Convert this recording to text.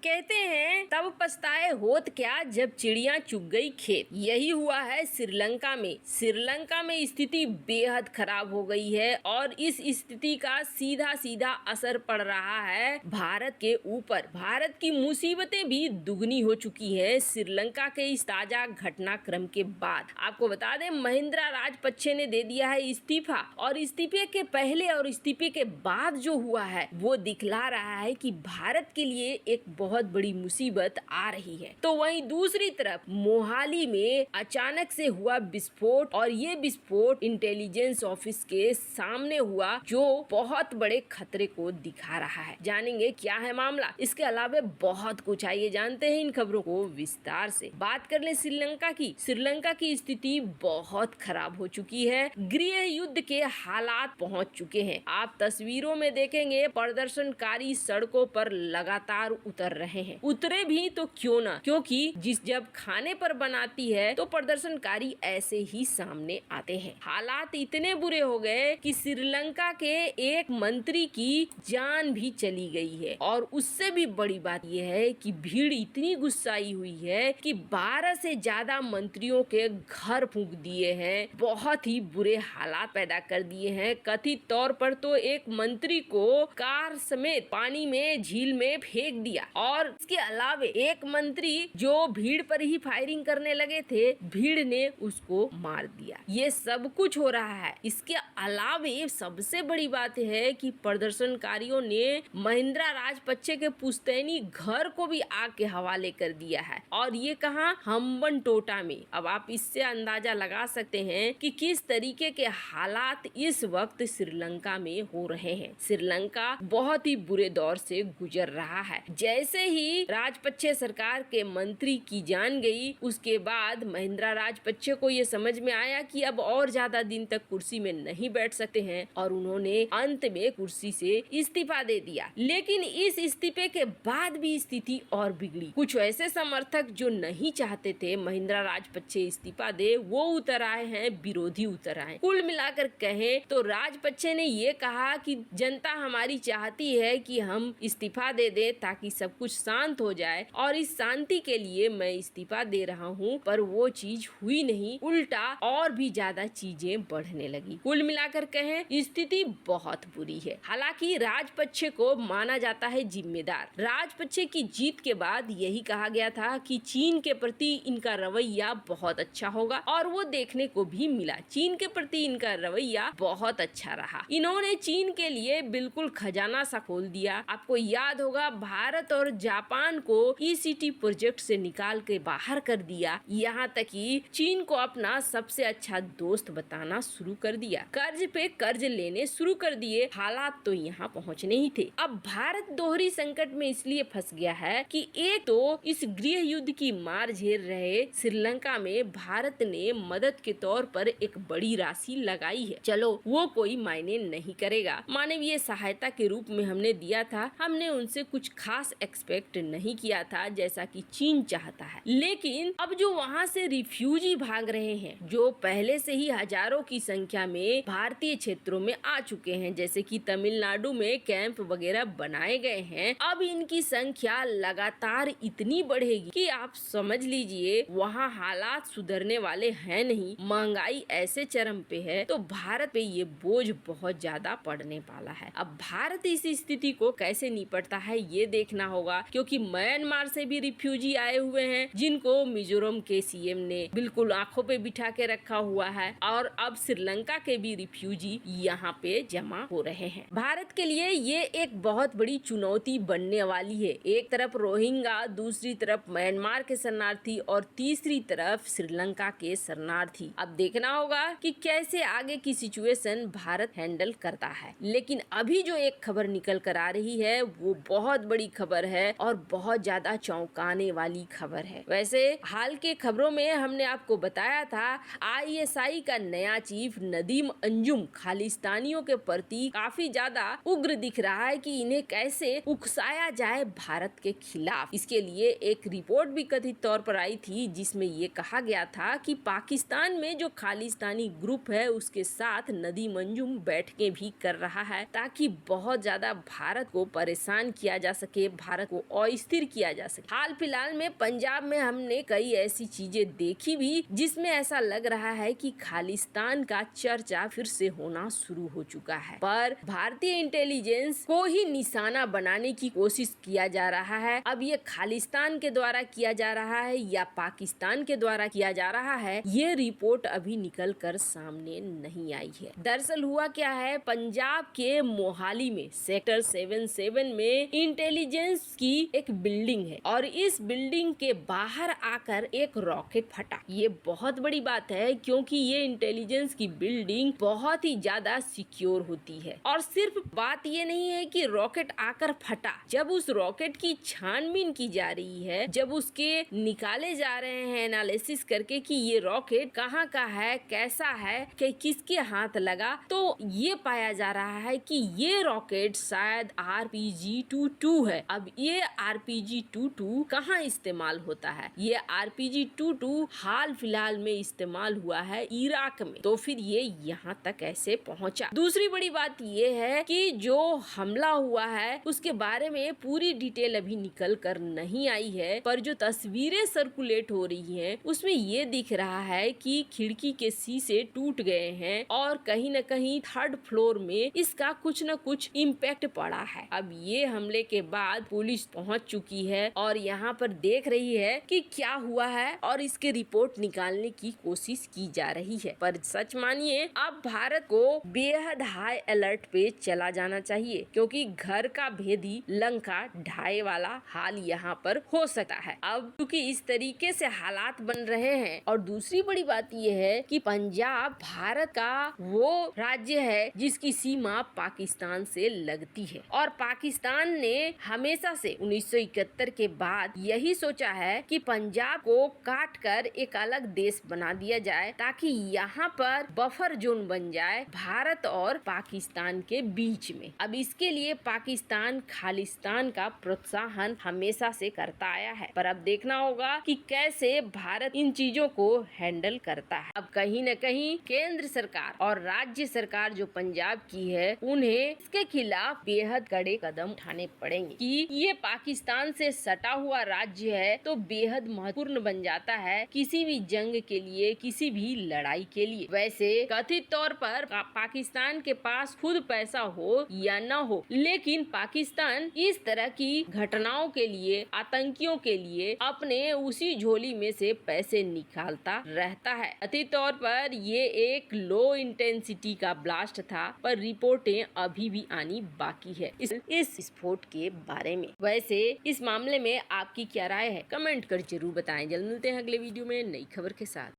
कहते हैं तब पछताए होत क्या जब चिड़िया चुग गई खेत। यही हुआ है श्रीलंका में। श्रीलंका में स्थिति बेहद खराब हो गई है और इस स्थिति का सीधा सीधा असर पड़ रहा है भारत के ऊपर। भारत की मुसीबतें भी दुगनी हो चुकी है श्रीलंका के इस ताजा घटनाक्रम के बाद। आपको बता दें महिंद्रा राजपक्षे ने दे दिया है इस्तीफा और इस्तीफे के पहले और इस्तीफे के बाद जो हुआ है वो दिखला रहा है कि भारत के लिए एक बहुत बड़ी मुसीबत आ रही है। तो वहीं दूसरी तरफ मोहाली में अचानक से हुआ विस्फोट और ये विस्फोट इंटेलिजेंस ऑफिस के सामने हुआ जो बहुत बड़े खतरे को दिखा रहा है। जानेंगे क्या है मामला, इसके अलावा बहुत कुछ। आइए जानते हैं इन खबरों को विस्तार से। बात कर ले श्रीलंका की। श्रीलंका की स्थिति बहुत खराब हो चुकी है। गृह युद्ध के हालात पहुंच चुके हैं। आप तस्वीरों में देखेंगे प्रदर्शनकारी सड़कों पर लगातार उतर रहे हैं। उतरे भी तो क्यों ना, क्योंकि जब खाने पर बनाती है तो प्रदर्शनकारी ऐसे ही सामने आते हैं। हालात इतने बुरे हो गए कि श्रीलंका के एक मंत्री की जान भी चली गई है और उससे भी बड़ी बात यह है कि भीड़ इतनी गुस्साई हुई है कि 12 से ज्यादा मंत्रियों के घर फूंक दिए हैं। बहुत ही बुरे हालात पैदा कर दिए हैं। कथित तौर पर तो एक मंत्री को कार समेत पानी में झील में फेंक दिया और इसके अलावे एक मंत्री जो भीड़ पर ही फायरिंग करने लगे थे, भीड़ ने उसको मार दिया। ये सब कुछ हो रहा है। इसके अलावे सबसे बड़ी बात है कि प्रदर्शनकारियों ने महिंद्रा राजपक्षे के पुश्तैनी घर को भी आग के हवाले कर दिया है और ये कहां, हम्बनटोटा में। अब आप इससे अंदाजा लगा सकते हैं कि किस तरीके के हालात इस वक्त श्रीलंका में हो रहे हैं। श्रीलंका बहुत ही बुरे दौर से गुजर रहा है। जैसे ही राजपक्षे सरकार के मंत्री की जान गई, उसके बाद महिंद्रा राजपक्षे को ये समझ में आया कि अब और ज्यादा दिन तक कुर्सी में नहीं बैठ सकते हैं और उन्होंने अंत में कुर्सी से इस्तीफा दे दिया। लेकिन इस इस्तीफे के बाद भी स्थिति और बिगड़ी। कुछ ऐसे समर्थक जो नहीं चाहते थे महिंद्रा राजपक्षे इस्तीफा दे, वो उतर आए हैं, विरोधी उतर आए। कुल मिलाकर कहें तो राजपक्षे ने ये कहा कि जनता हमारी चाहती है कि हम इस्तीफा दे दें ताकि सब कुछ शांत हो जाए और इस शांति के लिए मैं इस्तीफा दे रहा हूँ, पर वो चीज हुई नहीं, उल्टा और भी ज्यादा चीजें बढ़ने लगी। कुल मिलाकर कहें स्थिति बहुत बुरी है। हालांकि राजपक्षे को माना जाता है जिम्मेदार। राजपक्षे की जीत के बाद यही कहा गया था कि चीन के प्रति इनका रवैया बहुत अच्छा होगा और वो देखने को भी मिला। चीन के प्रति इनका रवैया बहुत अच्छा रहा। इन्होंने चीन के लिए बिल्कुल खजाना सा खोल दिया। आपको याद होगा भारत और जापान को ईसीटी प्रोजेक्ट से निकाल के बाहर कर दिया। यहाँ तक कि चीन को अपना सबसे अच्छा दोस्त बताना शुरू कर दिया। कर्ज पे कर्ज लेने शुरू कर दिए। हालात तो यहाँ पहुँचने ही थे। अब भारत दोहरी संकट में इसलिए फंस गया है कि एक तो इस गृह युद्ध की मार झेल रहे श्रीलंका में भारत ने मदद के तौर पर एक बड़ी राशि लगाई है। चलो वो कोई मायने नहीं करेगा, मानवीय सहायता के रूप में हमने दिया था, हमने उनसे कुछ खास एक्सपेक्ट नहीं किया था जैसा कि चीन चाहता है। लेकिन अब जो वहाँ से रिफ्यूजी भाग रहे हैं, जो पहले से ही हजारों की संख्या में भारतीय क्षेत्रों में आ चुके हैं, जैसे कि तमिलनाडु में कैंप वगैरह बनाए गए हैं, अब इनकी संख्या लगातार इतनी बढ़ेगी कि आप समझ लीजिए वहाँ हालात सुधरने वाले हैं नहीं। महंगाई ऐसे चरम पे है तो भारत पे ये बोझ बहुत ज्यादा पड़ने वाला है। अब भारत इस स्थिति को कैसे निपटता है ये देखना होगा, क्योंकि म्यांमार से भी रिफ्यूजी आए हुए हैं जिनको मिजोरम के सीएम ने बिल्कुल आंखों पे बिठा के रखा हुआ है और अब श्रीलंका के भी रिफ्यूजी यहाँ पे जमा हो रहे हैं। भारत के लिए ये एक बहुत बड़ी चुनौती बनने वाली है। एक तरफ रोहिंग्या, दूसरी तरफ म्यांमार के शरणार्थी और तीसरी तरफ श्रीलंका के शरणार्थी। अब देखना होगा कि कैसे आगे की सिचुएशन भारत हैंडल करता है। लेकिन अभी जो एक खबर निकल कर आ रही है वो बहुत बड़ी खबर है और बहुत ज्यादा चौंकाने वाली खबर है। वैसे हाल के खबरों में हमने आपको बताया था आईएसआई का नया चीफ नदीम अंजुम खालिस्तानियों के प्रति काफी ज्यादा उग्र दिख रहा है कि इन्हें कैसे उकसाया जाए भारत के खिलाफ। इसके लिए एक रिपोर्ट भी कथित तौर पर आई थी जिसमें ये कहा गया था कि पाकिस्तान में जो खालिस्तानी ग्रुप है उसके साथ नदीम अंजुम बैठकें भी कर रहा है ताकि बहुत ज्यादा भारत को परेशान किया जा सके, भारत को अस्थिर किया जा सके। हाल फिलहाल में पंजाब में हमने कई ऐसी चीजें देखी भी जिसमें ऐसा लग रहा है कि खालिस्तान का चर्चा फिर से होना शुरू हो चुका है, पर भारतीय इंटेलिजेंस को ही निशाना बनाने की कोशिश किया जा रहा है। अब ये खालिस्तान के द्वारा किया जा रहा है या पाकिस्तान के द्वारा किया जा रहा है, ये रिपोर्ट अभी निकल कर सामने नहीं आई है। दरअसल हुआ क्या है, पंजाब के मोहाली में सेक्टर 77 में इंटेलिजेंस की एक बिल्डिंग है और इस बिल्डिंग के बाहर आकर एक रॉकेट फटा। ये बहुत बड़ी बात है क्योंकि ये इंटेलिजेंस की बिल्डिंग बहुत ही ज्यादा सिक्योर होती है। और सिर्फ बात ये नहीं है कि रॉकेट आकर फटा, जब उस रॉकेट की छानबीन की जा रही है, जब उसके निकाले जा रहे हैं एनालिसिस करके कि ये रॉकेट कहाँ का है, कैसा है, कि किसके हाथ लगा, तो ये पाया जा रहा है कि ये रॉकेट शायद RPG-22 है। अब ये RPG-22 कहाँ इस्तेमाल होता है? ये RPG-22 हाल फिलहाल में इस्तेमाल हुआ है इराक में, तो फिर ये यहाँ तक कैसे पहुँचा? दूसरी बड़ी बात ये है कि जो हमला हुआ है उसके बारे में पूरी डिटेल अभी निकल कर नहीं आई है, पर जो तस्वीरें सर्कुलेट हो रही हैं उसमें ये दिख रहा है कि खिड़की के शीशे टूट गए हैं और कहीं न कहीं 3rd फ्लोर में इसका कुछ न कुछ इम्पैक्ट पड़ा है। अब ये हमले के बाद पुलिस पहुंच चुकी है और यहाँ पर देख रही है कि क्या हुआ है और इसके रिपोर्ट निकालने की कोशिश की जा रही है। पर सच मानिए अब भारत को बेहद हाई अलर्ट पे चला जाना चाहिए क्योंकि घर का भेदी लंका ढाए वाला हाल यहाँ पर हो सकता है। अब क्योंकि इस तरीके से हालात बन रहे हैं और दूसरी बड़ी बात यह है कि पंजाब भारत का वो राज्य है जिसकी सीमा पाकिस्तान से लगती है और पाकिस्तान ने हमेशा से 1971 के बाद यही सोचा है कि पंजाब को काट कर एक अलग देश बना दिया जाए ताकि यहाँ पर बफर जोन बन जाए भारत और पाकिस्तान के बीच में। अब इसके लिए पाकिस्तान खालिस्तान का प्रोत्साहन हमेशा से करता आया है, पर अब देखना होगा कि कैसे भारत इन चीजों को हैंडल करता है। अब कहीं न कहीं केंद्र सरकार और राज्य सरकार जो पंजाब की है उन्हें इसके खिलाफ बेहद कड़े कदम उठाने पड़ेंगे कि ये पाकिस्तान से सटा हुआ राज्य है तो बेहद महत्वपूर्ण बन जाता है किसी भी जंग के लिए, किसी भी लड़ाई के लिए। वैसे कथित तौर पर पाकिस्तान के पास खुद पैसा हो या न हो, लेकिन पाकिस्तान इस तरह की घटनाओं के लिए, आतंकियों के लिए अपने उसी झोली में से पैसे निकालता रहता है। कथित तौर पर ये एक लो इंटेंसिटी का ब्लास्ट था, पर रिपोर्टें अभी भी आनी बाकी है इस विस्फोट के बारे में। वैसे इस मामले में आपकी क्या राय है, कमेंट कर जरूर बताएं। जल्द मिलते हैं अगले वीडियो में नई खबर के साथ।